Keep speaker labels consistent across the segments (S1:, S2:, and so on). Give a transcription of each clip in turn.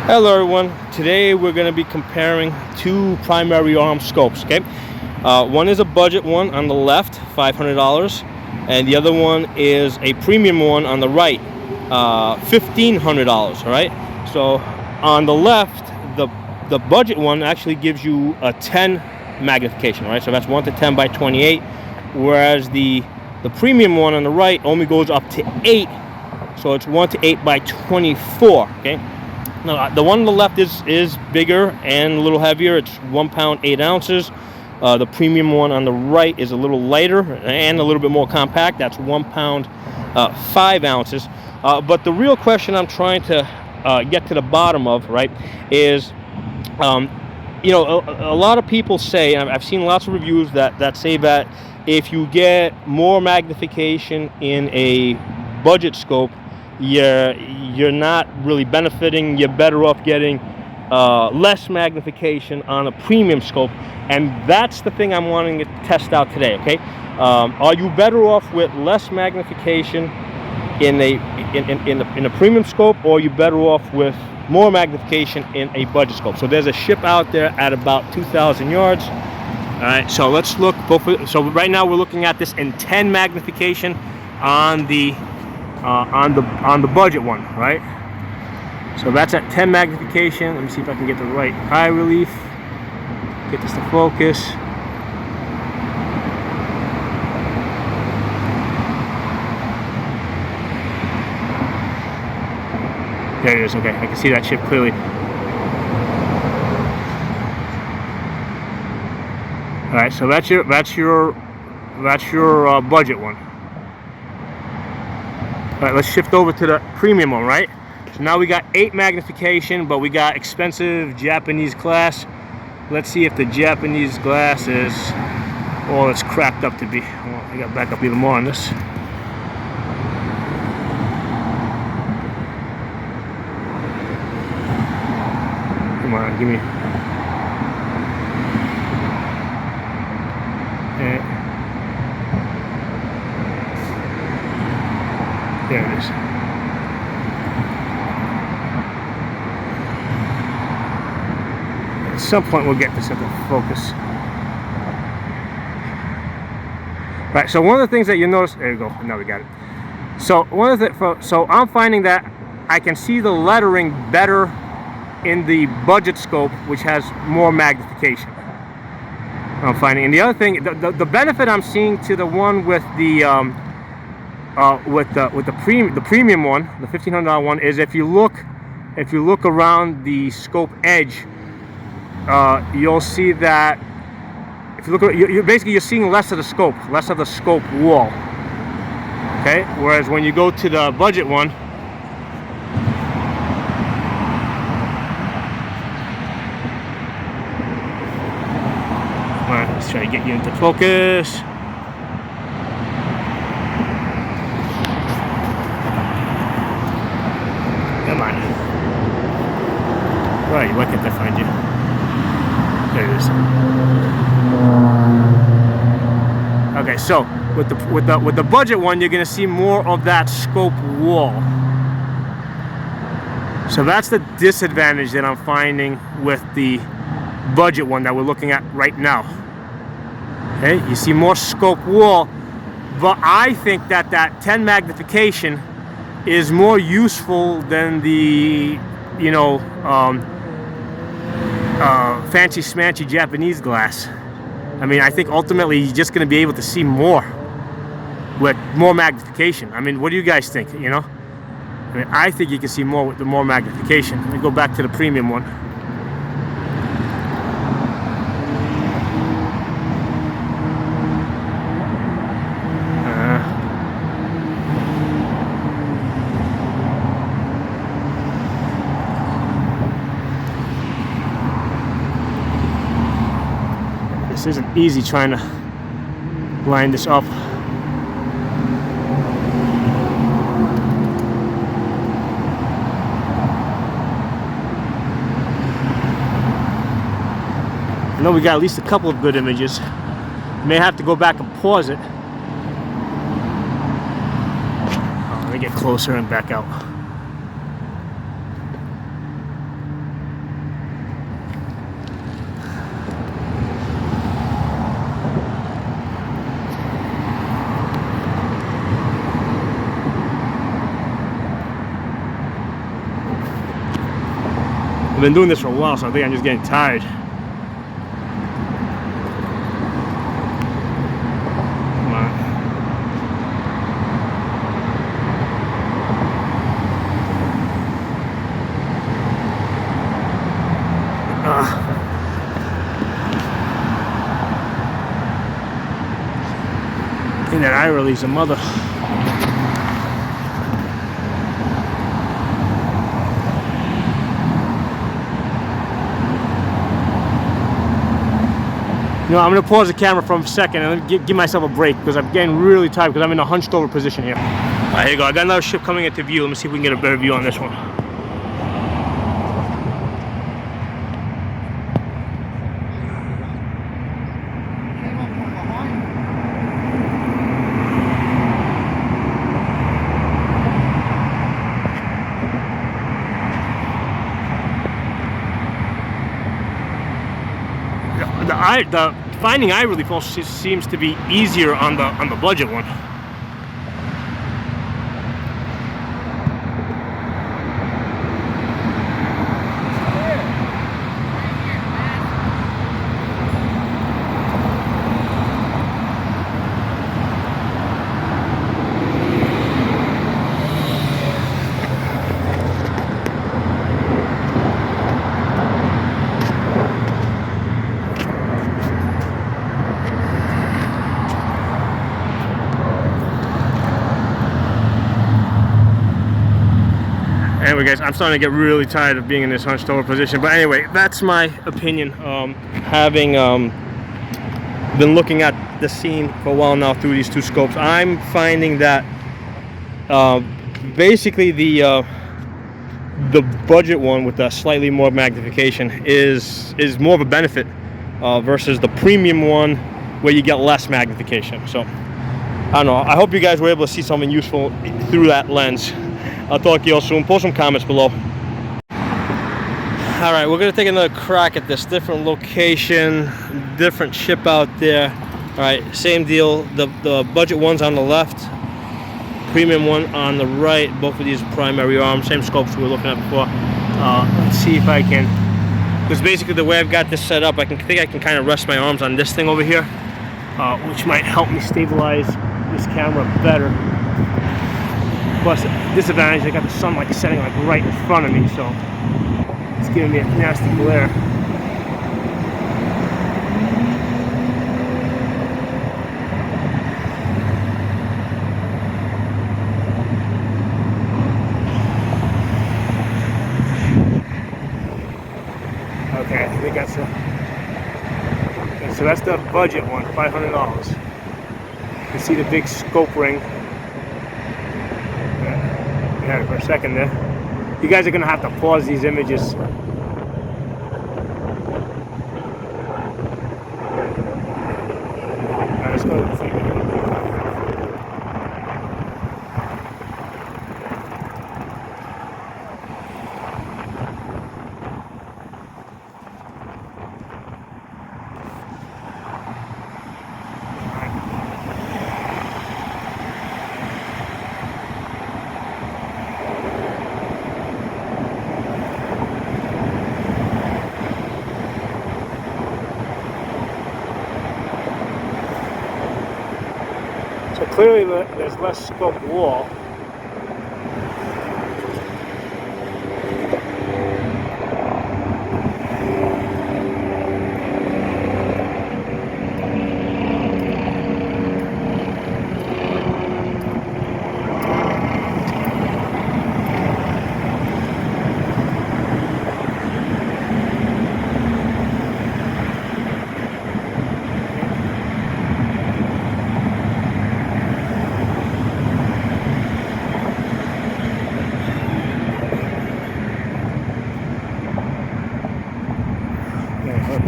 S1: Hello everyone, today we're going to be comparing two primary arm scopes, okay? One is a budget one on the left, $500, and the other one is a premium one on the right, $1,500, all right? So on the left, the budget one actually gives you a 10 magnification, right? So that's 1 to 10 by 28, whereas the premium one on the right only goes up to 8, so it's 1 to 8 by 24, okay? Now, the one on the left is bigger and a little heavier. It's 1 pound 8 ounces. The premium one on the right is a little lighter and a little bit more compact. That's 1 pound 5 ounces. But the real question I'm trying to get to the bottom of, right, is you know, a lot of people say, and I've seen lots of reviews that say that if you get more magnification in a budget scope, you're not really benefiting. You're better off getting less magnification on a premium scope, and that's the thing I'm wanting to test out today. Okay, are you better off with less magnification in a premium scope, or are you better off with more magnification in a budget scope? So there's a ship out there at about 2,000 yards. All right, so let's look. So right now we're looking at this in 10 magnification on the budget one, right? So that's at 10 magnification. Let me see if I can get the right eye relief. Get this to focus. There it is. Okay, I can see that ship clearly. All right, so that's your budget one. All right, let's shift over to the premium one, right? So now we got 8 magnification, but we got expensive Japanese glass. Let's see if the Japanese glass is all it's cracked up to be. Well, I got to back up even more on this. Come on, give me. There it is. At some point we'll get this into focus. Right, so one of the things that you notice, there you go, now we got it. So so I'm finding that I can see the lettering better in the budget scope, which has more magnification. I'm finding, and the other thing, the benefit I'm seeing to the one with the premium one, the $1,500 one, is if you look around the scope edge, you'll see that if you look at, you're seeing less of the scope wall. Okay, whereas when you go to the budget one, all right, let's try to get you into focus. Come on. Right, why can't I find you? There it is. Okay, so with the budget one, you're gonna see more of that scope wall. So that's the disadvantage that I'm finding with the budget one that we're looking at right now. Okay, you see more scope wall, but I think that 10 magnification is more useful than the, you know, fancy smancy Japanese glass. I mean, I think ultimately you're just going to be able to see more with more magnification. I mean, what do you guys think? You know, I mean, I think you can see more with the more magnification. Let me go back to the premium one. This isn't easy trying to line this up. I know we got at least a couple of good images. May have to go back and pause it. Oh, let me get closer and back out. been doing this for a while, so I think I'm just getting tired. Come on. And that eye release, a mother. You know, I'm gonna pause the camera for a second and give myself a break because I'm getting really tired because I'm in a hunched over position here. All right, here you go. I got another ship coming into view. Let me see if we can get a better view on this one. The finding eye relief also seems to be easier on the budget one. Anyway guys, I'm starting to get really tired of being in this hunched over position, but anyway, that's my opinion. Having been looking at the scene for a while now through these two scopes, I'm finding that basically the budget one with the slightly more magnification is more of a benefit versus the premium one where you get less magnification. So I don't know, I hope you guys were able to see something useful through that lens. I'll talk to you all soon. Post some comments below. All right, we're gonna take another crack at this. Different location, different ship out there. All right, same deal. The budget one's on the left, premium one on the right. Both of these primary arms, same scopes we were looking at before. Let's see if I can, because basically the way I've got this set up, I think I can kind of rest my arms on this thing over here, which might help me stabilize this camera better. Plus, disadvantage, I got the sun like setting like right in front of me, so it's giving me a nasty glare. Okay, I think that's okay, so that's the budget one, $500. You can see the big scope ring. Yeah, for a second there. You guys are gonna have to pause these images. Alright, let's go to the thing. So clearly there's less scope wall.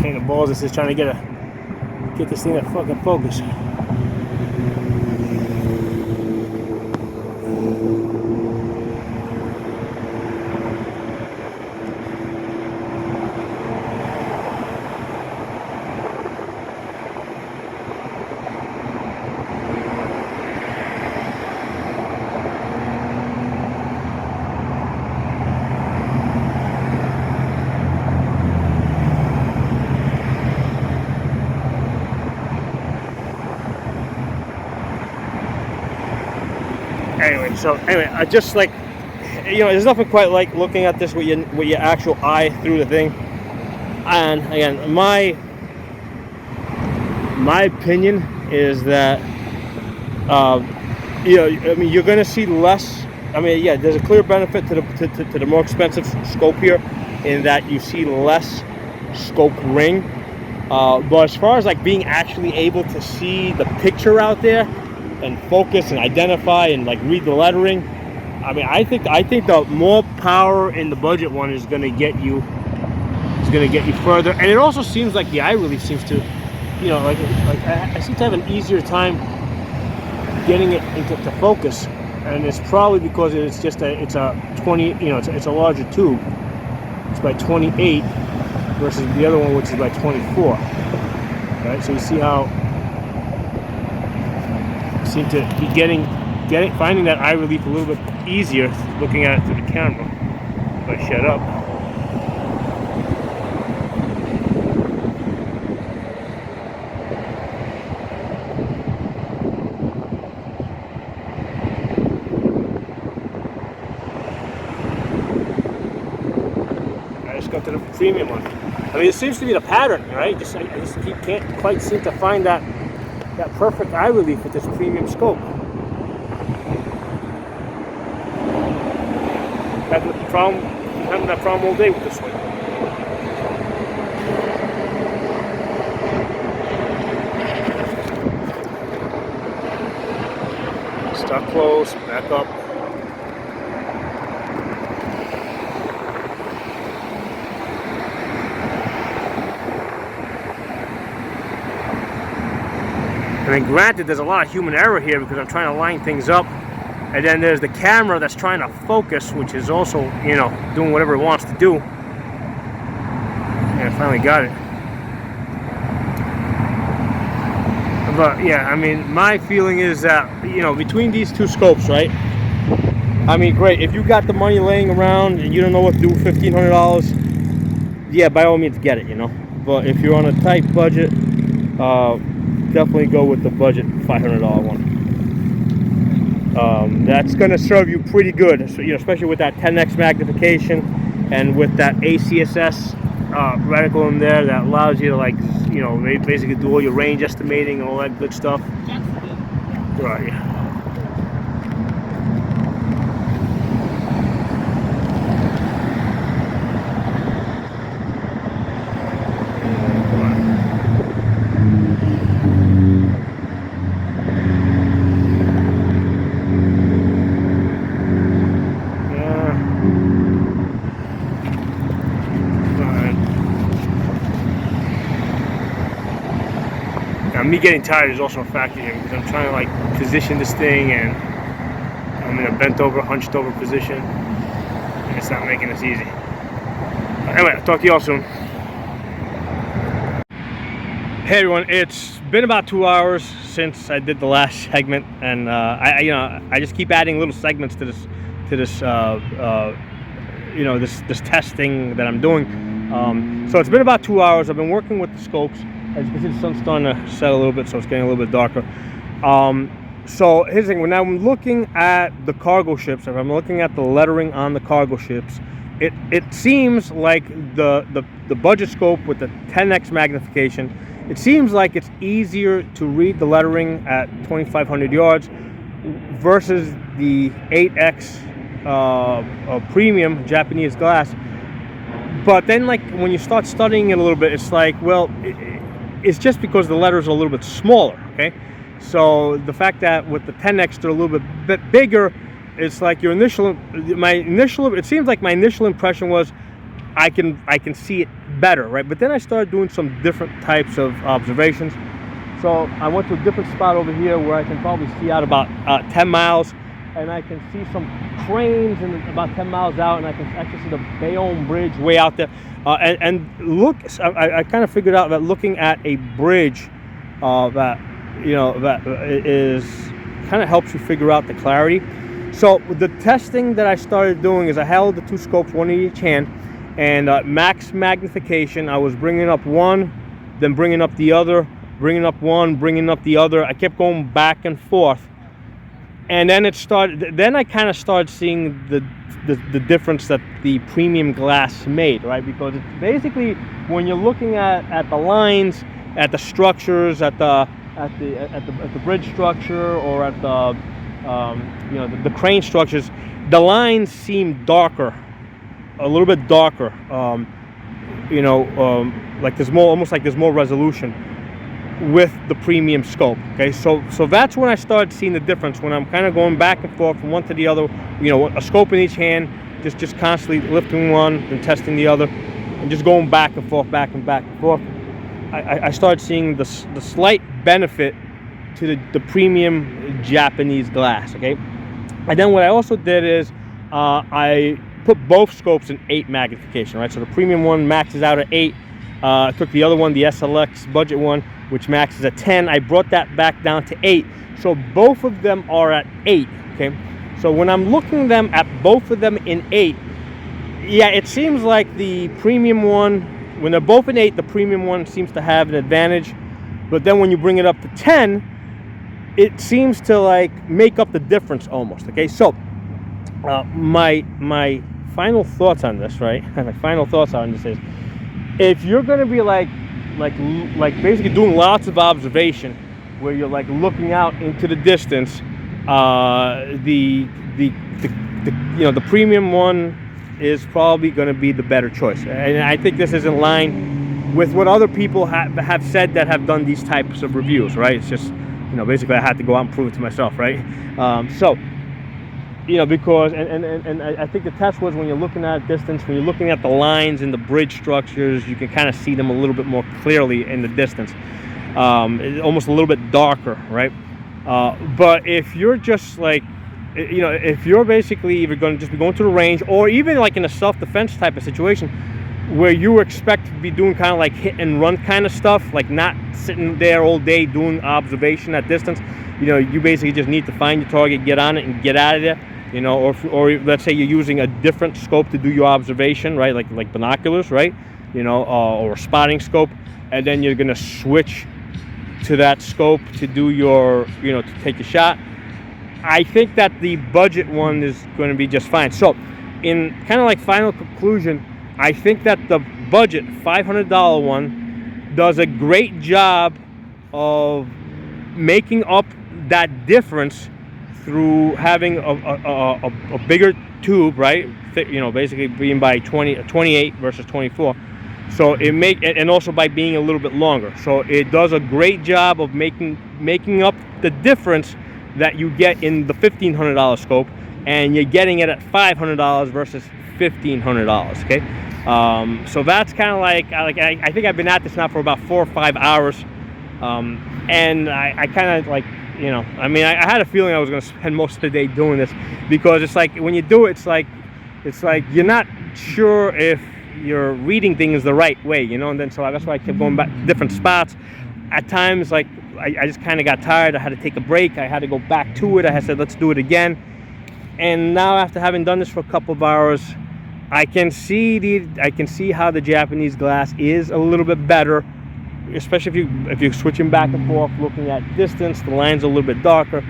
S1: Pain in the balls. This is trying to get this thing to fucking focus. So anyway, I just like, you know, there's nothing quite like looking at this with your actual eye through the thing. And again, my opinion is that you know, I mean, you're going to see less. I mean, yeah, there's a clear benefit to the more expensive scope here, in that you see less scope ring. But as far as like being actually able to see the picture out there and focus and identify and like read the lettering, I mean, I think the more power in the budget one is going to get you further. And it also seems like the eye relief seems to, you know, like I seem to have an easier time getting it into focus, and it's probably because it's just it's a 20, you know, it's a larger tube. It's by 28 versus the other one, which is by 24. Right, so you see how I seem to be finding that eye relief a little bit easier looking at it through the camera. If I shut up. Go to the premium one. I mean, it seems to be the pattern, right? I just can't quite seem to find that perfect eye relief with this premium scope. That's the problem. I'm having that problem all day with this one. Start close, back up. I mean, granted, there's a lot of human error here because I'm trying to line things up, and then there's the camera that's trying to focus, which is also, you know, doing whatever it wants to do. And I finally got it. But yeah, I mean, my feeling is that, you know, between these two scopes, right? I mean, great. If you got the money laying around and you don't know what to do with $1,500, yeah, by all means, get it, you know. But if you're on a tight budget, definitely go with the budget $500 one. That's going to serve you pretty good, so, you know, especially with that 10x magnification and with that ACSS reticle in there that allows you to, like, you know, basically do all your range estimating and all that good stuff. Right. Me getting tired is also a factor here because I'm trying to like position this thing, and I'm in a bent over, hunched over position, and it's not making this easy. Anyway, I'll talk to you all soon. Hey everyone, it's been about 2 hours since I did the last segment, and I just keep adding little segments to this this testing that I'm doing. So it's been about 2 hours. I've been working with the scopes. As you can see, the sun's starting to set a little bit, so it's getting a little bit darker. So here's the thing: when I'm looking at the cargo ships, if I'm looking at the lettering on the cargo ships, it seems like the budget scope with the 10x magnification, it seems like it's easier to read the lettering at 2,500 yards versus the 8x premium Japanese glass. But then, like, when you start studying it a little bit, it's like, well, it's just because the letters are a little bit smaller, okay? So the fact that with the 10x they're a little bit bigger, it's like it seems like my initial impression was I can see it better, right? But then I started doing some different types of observations. So I went to a different spot over here where I can probably see out about 10 miles, and I can see some cranes and about 10 miles out, and I can actually see the Bayonne Bridge way out there. And look, I kind of figured out that looking at a bridge that is kind of helps you figure out the clarity. So the testing that I started doing is I held the two scopes, one in each hand, and max magnification. I was bringing up one, then bringing up the other, bringing up one, bringing up the other. I kept going back and forth And then then I kind of started seeing the difference that the premium glass made, right? Because it's basically, when you're looking at the lines, at the structures, at the bridge structure, or at the the crane structures, the lines seem darker, a little bit darker. Like there's more, almost like there's more resolution with the premium scope. Okay, so that's when I started seeing the difference, when I'm kind of going back and forth from one to the other, a scope in each hand, just constantly lifting one and testing the other, and just going back and forth, back and forth. I started seeing the slight benefit to the premium Japanese glass. Okay, and then what I also did is I put both scopes in 8 magnification, right? So the premium one maxes out at 8. I took the other one, the SLX budget one, which maxes at 10. I brought that back down to 8. So both of them are at 8. Okay, so when I'm looking at both of them in 8, yeah, it seems like the premium one, when they're both in 8, the premium one seems to have an advantage. But then when you bring it up to 10, it seems to like make up the difference almost. Okay, so my final thoughts on this, right? My final thoughts on this is, if you're going to be like basically doing lots of observation, where you're like looking out into the distance, the premium one is probably going to be the better choice. And I think this is in line with what other people have said that have done these types of reviews, right? It's just, basically I had to go out and prove it to myself, right? Because I think the test was, when you're looking at distance, when you're looking at the lines and the bridge structures, you can kind of see them a little bit more clearly in the distance. Almost a little bit darker, right? But if you're just like, if you're basically either going to just be going to the range, or even like in a self-defense type of situation, where you expect to be doing kind of like hit and run kind of stuff, like not sitting there all day doing observation at distance, you basically just need to find your target, get on it, and get out of there. Or let's say you're using a different scope to do your observation, right? Like binoculars, right? Or a spotting scope, and then you're gonna switch to that scope to do your, to take a shot. I think that the budget one is going to be just fine. So, in kind of like final conclusion, I think that the budget $500 one does a great job of making up that difference through having a bigger tube, right? Basically being by 28 versus 24. So and also by being a little bit longer. So it does a great job of making up the difference that you get in the $1,500 scope, and you're getting it at $500 versus $1,500. Okay, so that's kind of like I think I've been at this now for about 4 or 5 hours, and I kind of like, I had a feeling I was going to spend most of the day doing this, because it's like when you do it, it's like you're not sure if you're reading things the right way, and then so that's why I kept going back to different spots. At times, like I just kind of got tired. I had to take a break. I had to go back to it. I had said, let's do it again. And now, after having done this for a couple of hours, I can see how the Japanese glass is a little bit better, especially if you're switching back and forth, looking at distance. The line's a little bit darker.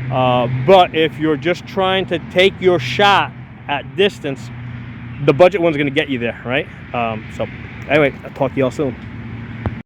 S1: But if you're just trying to take your shot at distance, the budget one's going to get you there, right? So anyway, I'll talk to y'all soon.